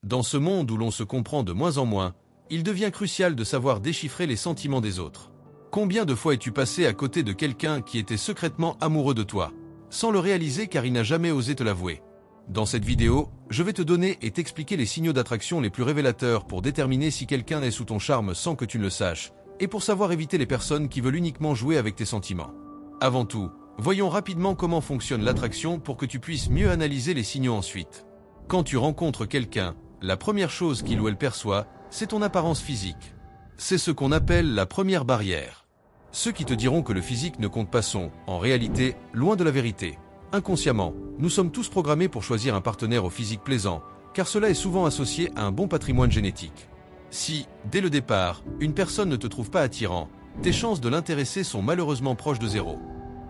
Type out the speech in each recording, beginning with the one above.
Dans ce monde où l'on se comprend de moins en moins, il devient crucial de savoir déchiffrer les sentiments des autres. Combien de fois es-tu passé à côté de quelqu'un qui était secrètement amoureux de toi, sans le réaliser car il n'a jamais osé te l'avouer? Dans cette vidéo, je vais te donner et t'expliquer les signaux d'attraction les plus révélateurs pour déterminer si quelqu'un est sous ton charme sans que tu ne le saches, et pour savoir éviter les personnes qui veulent uniquement jouer avec tes sentiments. Avant tout, voyons rapidement comment fonctionne l'attraction pour que tu puisses mieux analyser les signaux ensuite. Quand tu rencontres quelqu'un, la première chose qu'il ou elle perçoit, c'est ton apparence physique. C'est ce qu'on appelle la première barrière. Ceux qui te diront que le physique ne compte pas sont, en réalité, loin de la vérité. Inconsciemment, nous sommes tous programmés pour choisir un partenaire au physique plaisant, car cela est souvent associé à un bon patrimoine génétique. Si, dès le départ, une personne ne te trouve pas attirant, tes chances de l'intéresser sont malheureusement proches de zéro.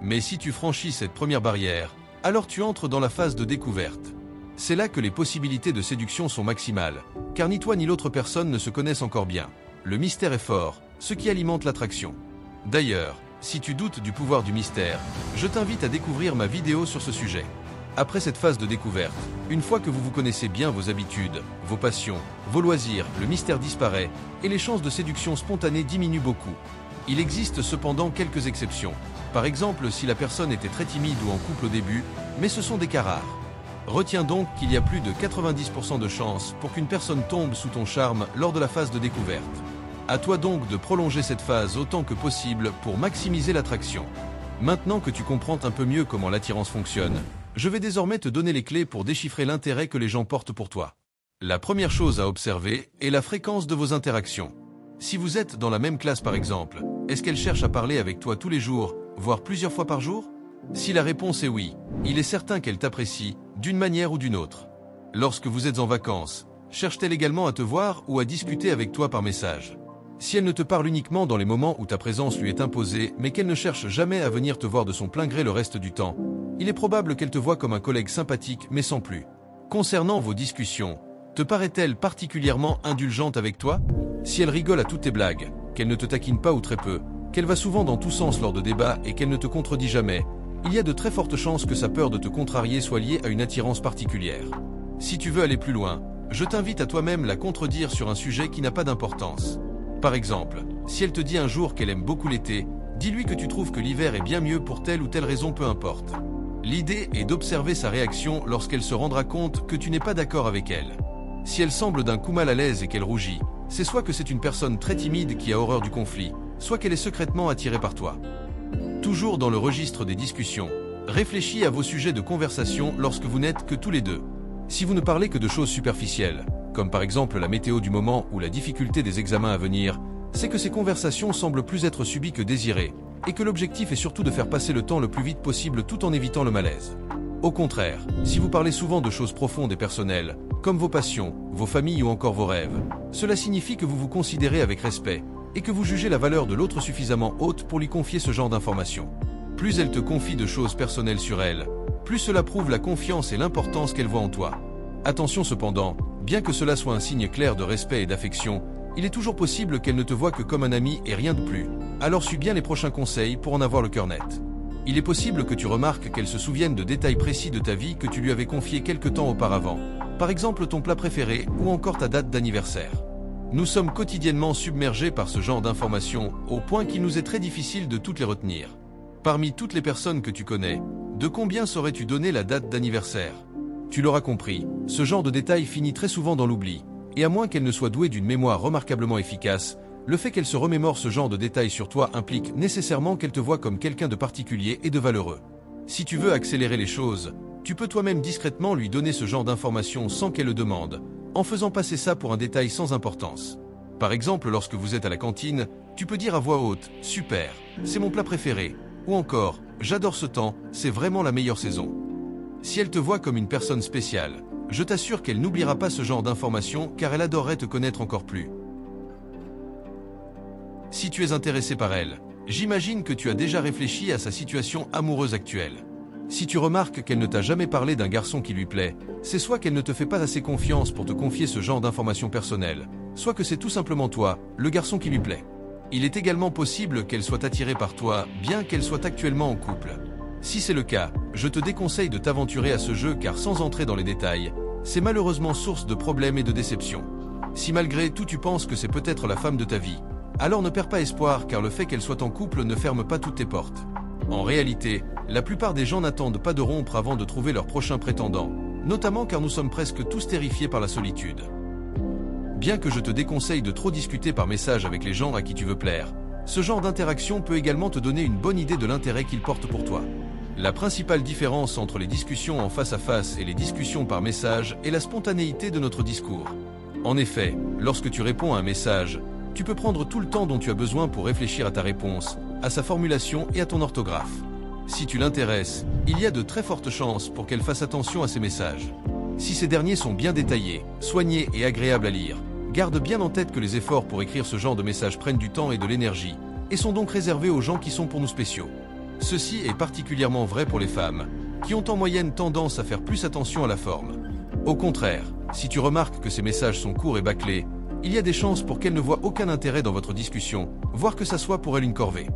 Mais si tu franchis cette première barrière, alors tu entres dans la phase de découverte. C'est là que les possibilités de séduction sont maximales, car ni toi ni l'autre personne ne se connaissent encore bien. Le mystère est fort, ce qui alimente l'attraction. D'ailleurs, si tu doutes du pouvoir du mystère, je t'invite à découvrir ma vidéo sur ce sujet. Après cette phase de découverte, une fois que vous vous connaissez bien vos habitudes, vos passions, vos loisirs, le mystère disparaît et les chances de séduction spontanée diminuent beaucoup. Il existe cependant quelques exceptions. Par exemple, si la personne était très timide ou en couple au début, mais ce sont des cas rares. Retiens donc qu'il y a plus de 90% de chances pour qu'une personne tombe sous ton charme lors de la phase de découverte. À toi donc de prolonger cette phase autant que possible pour maximiser l'attraction. Maintenant que tu comprends un peu mieux comment l'attirance fonctionne, je vais désormais te donner les clés pour déchiffrer l'intérêt que les gens portent pour toi. La première chose à observer est la fréquence de vos interactions. Si vous êtes dans la même classe par exemple, est-ce qu'elle cherche à parler avec toi tous les jours, voire plusieurs fois par jour? Si la réponse est oui, il est certain qu'elle t'apprécie, d'une manière ou d'une autre. Lorsque vous êtes en vacances, cherche-t-elle également à te voir ou à discuter avec toi par message? Si elle ne te parle uniquement dans les moments où ta présence lui est imposée, mais qu'elle ne cherche jamais à venir te voir de son plein gré le reste du temps, il est probable qu'elle te voie comme un collègue sympathique mais sans plus. Concernant vos discussions, te paraît-elle particulièrement indulgente avec toi? Si elle rigole à toutes tes blagues, qu'elle ne te taquine pas ou très peu, qu'elle va souvent dans tous sens lors de débats et qu'elle ne te contredit jamais, il y a de très fortes chances que sa peur de te contrarier soit liée à une attirance particulière. Si tu veux aller plus loin, je t'invite à toi-même la contredire sur un sujet qui n'a pas d'importance. Par exemple, si elle te dit un jour qu'elle aime beaucoup l'été, dis-lui que tu trouves que l'hiver est bien mieux pour telle ou telle raison, peu importe. L'idée est d'observer sa réaction lorsqu'elle se rendra compte que tu n'es pas d'accord avec elle. Si elle semble d'un coup mal à l'aise et qu'elle rougit, c'est soit que c'est une personne très timide qui a horreur du conflit, soit qu'elle est secrètement attirée par toi. Toujours dans le registre des discussions, réfléchis à vos sujets de conversation lorsque vous n'êtes que tous les deux. Si vous ne parlez que de choses superficielles, comme par exemple la météo du moment ou la difficulté des examens à venir, c'est que ces conversations semblent plus être subies que désirées, et que l'objectif est surtout de faire passer le temps le plus vite possible tout en évitant le malaise. Au contraire, si vous parlez souvent de choses profondes et personnelles, comme vos passions, vos familles ou encore vos rêves, cela signifie que vous vous considérez avec respect, et que vous jugez la valeur de l'autre suffisamment haute pour lui confier ce genre d'informations. Plus elle te confie de choses personnelles sur elle, plus cela prouve la confiance et l'importance qu'elle voit en toi. Attention cependant, bien que cela soit un signe clair de respect et d'affection, il est toujours possible qu'elle ne te voie que comme un ami et rien de plus. Alors suis bien les prochains conseils pour en avoir le cœur net. Il est possible que tu remarques qu'elle se souvienne de détails précis de ta vie que tu lui avais confiés quelque temps auparavant. Par exemple ton plat préféré ou encore ta date d'anniversaire. Nous sommes quotidiennement submergés par ce genre d'informations, au point qu'il nous est très difficile de toutes les retenir. Parmi toutes les personnes que tu connais, de combien saurais-tu donner la date d'anniversaire? Tu l'auras compris, ce genre de détails finit très souvent dans l'oubli, et à moins qu'elle ne soit douée d'une mémoire remarquablement efficace, le fait qu'elle se remémore ce genre de détails sur toi implique nécessairement qu'elle te voie comme quelqu'un de particulier et de valeureux. Si tu veux accélérer les choses, tu peux toi-même discrètement lui donner ce genre d'informations sans qu'elle le demande, en faisant passer ça pour un détail sans importance. Par exemple, lorsque vous êtes à la cantine, tu peux dire à voix haute « Super, c'est mon plat préféré » ou encore « J'adore ce temps, c'est vraiment la meilleure saison ». Si elle te voit comme une personne spéciale, je t'assure qu'elle n'oubliera pas ce genre d'informations car elle adorerait te connaître encore plus. Si tu es intéressé par elle, j'imagine que tu as déjà réfléchi à sa situation amoureuse actuelle. Si tu remarques qu'elle ne t'a jamais parlé d'un garçon qui lui plaît, c'est soit qu'elle ne te fait pas assez confiance pour te confier ce genre d'informations personnelles, soit que c'est tout simplement toi, le garçon qui lui plaît. Il est également possible qu'elle soit attirée par toi, bien qu'elle soit actuellement en couple. Si c'est le cas, je te déconseille de t'aventurer à ce jeu car sans entrer dans les détails, c'est malheureusement source de problèmes et de déceptions. Si malgré tout tu penses que c'est peut-être la femme de ta vie, alors ne perds pas espoir car le fait qu'elle soit en couple ne ferme pas toutes tes portes. En réalité, la plupart des gens n'attendent pas de rompre avant de trouver leur prochain prétendant, notamment car nous sommes presque tous terrifiés par la solitude. Bien que je te déconseille de trop discuter par message avec les gens à qui tu veux plaire, ce genre d'interaction peut également te donner une bonne idée de l'intérêt qu'ils portent pour toi. La principale différence entre les discussions en face à face et les discussions par message est la spontanéité de notre discours. En effet, lorsque tu réponds à un message, tu peux prendre tout le temps dont tu as besoin pour réfléchir à ta réponse, à sa formulation et à ton orthographe. Si tu l'intéresses, il y a de très fortes chances pour qu'elle fasse attention à ces messages. Si ces derniers sont bien détaillés, soignés et agréables à lire, garde bien en tête que les efforts pour écrire ce genre de messages prennent du temps et de l'énergie, et sont donc réservés aux gens qui sont pour nous spéciaux. Ceci est particulièrement vrai pour les femmes, qui ont en moyenne tendance à faire plus attention à la forme. Au contraire, si tu remarques que ces messages sont courts et bâclés, il y a des chances pour qu'elle ne voie aucun intérêt dans votre discussion, voire que ça soit pour elle une corvée.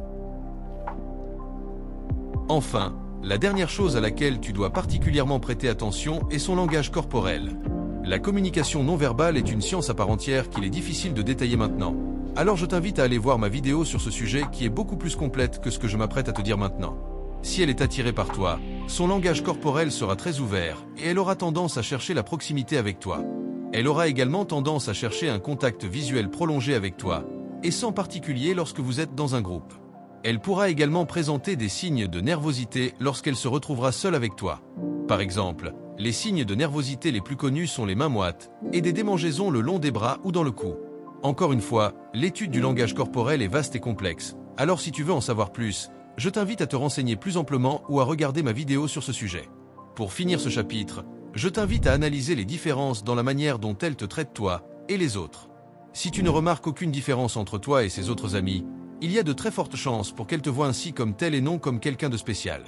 Enfin, la dernière chose à laquelle tu dois particulièrement prêter attention est son langage corporel. La communication non verbale est une science à part entière qu'il est difficile de détailler maintenant. Alors je t'invite à aller voir ma vidéo sur ce sujet qui est beaucoup plus complète que ce que je m'apprête à te dire maintenant. Si elle est attirée par toi, son langage corporel sera très ouvert et elle aura tendance à chercher la proximité avec toi. Elle aura également tendance à chercher un contact visuel prolongé avec toi, et sans particulier lorsque vous êtes dans un groupe. Elle pourra également présenter des signes de nervosité lorsqu'elle se retrouvera seule avec toi. Par exemple, les signes de nervosité les plus connus sont les mains moites et des démangeaisons le long des bras ou dans le cou. Encore une fois, l'étude du langage corporel est vaste et complexe, alors si tu veux en savoir plus, je t'invite à te renseigner plus amplement ou à regarder ma vidéo sur ce sujet. Pour finir ce chapitre, je t'invite à analyser les différences dans la manière dont elle te traite toi et les autres. Si tu ne remarques aucune différence entre toi et ses autres amis, il y a de très fortes chances pour qu'elle te voie ainsi comme tel et non comme quelqu'un de spécial.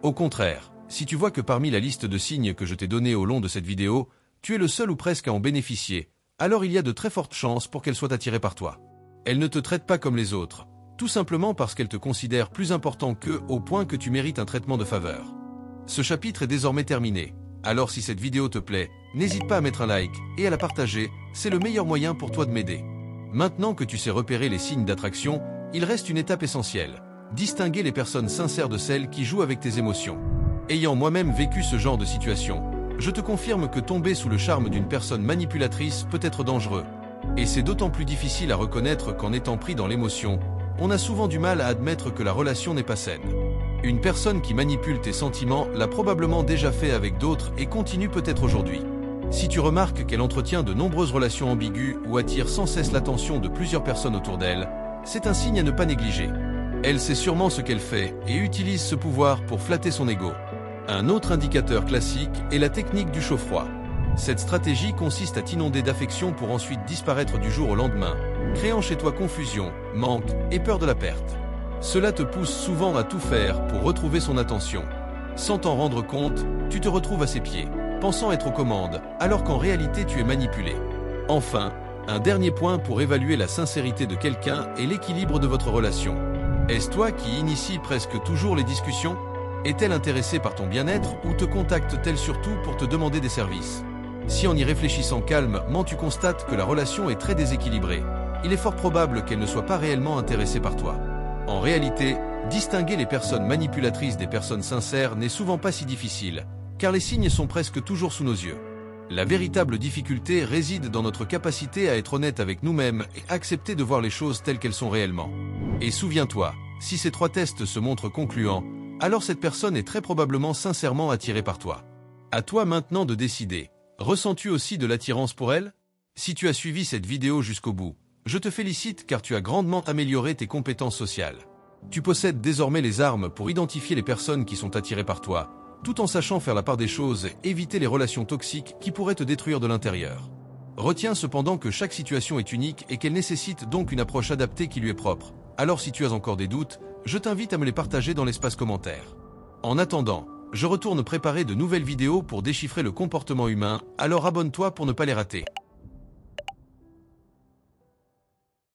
Au contraire, si tu vois que parmi la liste de signes que je t'ai donnée au long de cette vidéo, tu es le seul ou presque à en bénéficier, alors il y a de très fortes chances pour qu'elle soit attirée par toi. Elle ne te traite pas comme les autres, tout simplement parce qu'elle te considère plus important qu'eux au point que tu mérites un traitement de faveur. Ce chapitre est désormais terminé. Alors si cette vidéo te plaît, n'hésite pas à mettre un like et à la partager, c'est le meilleur moyen pour toi de m'aider. Maintenant que tu sais repérer les signes d'attraction, il reste une étape essentielle, distinguer les personnes sincères de celles qui jouent avec tes émotions. Ayant moi-même vécu ce genre de situation, je te confirme que tomber sous le charme d'une personne manipulatrice peut être dangereux. Et c'est d'autant plus difficile à reconnaître qu'en étant pris dans l'émotion, on a souvent du mal à admettre que la relation n'est pas saine. Une personne qui manipule tes sentiments l'a probablement déjà fait avec d'autres et continue peut-être aujourd'hui. Si tu remarques qu'elle entretient de nombreuses relations ambiguës ou attire sans cesse l'attention de plusieurs personnes autour d'elle, c'est un signe à ne pas négliger. Elle sait sûrement ce qu'elle fait et utilise ce pouvoir pour flatter son ego. Un autre indicateur classique est la technique du chaud-froid. Cette stratégie consiste à t'inonder d'affection pour ensuite disparaître du jour au lendemain, créant chez toi confusion, manque et peur de la perte. Cela te pousse souvent à tout faire pour retrouver son attention. Sans t'en rendre compte, tu te retrouves à ses pieds, pensant être aux commandes, alors qu'en réalité tu es manipulé. Enfin, un dernier point pour évaluer la sincérité de quelqu'un est l'équilibre de votre relation. Est-ce toi qui initie presque toujours les discussions ? Est-elle intéressée par ton bien-être ou te contacte-t-elle surtout pour te demander des services ? Si en y réfléchissant calmement tu constates que la relation est très déséquilibrée, il est fort probable qu'elle ne soit pas réellement intéressée par toi. En réalité, distinguer les personnes manipulatrices des personnes sincères n'est souvent pas si difficile, car les signes sont presque toujours sous nos yeux. La véritable difficulté réside dans notre capacité à être honnête avec nous-mêmes et accepter de voir les choses telles qu'elles sont réellement. Et souviens-toi, si ces 3 tests se montrent concluants, alors cette personne est très probablement sincèrement attirée par toi. À toi maintenant de décider. Ressens-tu aussi de l'attirance pour elle ? Si tu as suivi cette vidéo jusqu'au bout, je te félicite car tu as grandement amélioré tes compétences sociales. Tu possèdes désormais les armes pour identifier les personnes qui sont attirées par toi, tout en sachant faire la part des choses et éviter les relations toxiques qui pourraient te détruire de l'intérieur. Retiens cependant que chaque situation est unique et qu'elle nécessite donc une approche adaptée qui lui est propre. Alors si tu as encore des doutes, je t'invite à me les partager dans l'espace commentaire. En attendant, je retourne préparer de nouvelles vidéos pour déchiffrer le comportement humain, alors abonne-toi pour ne pas les rater.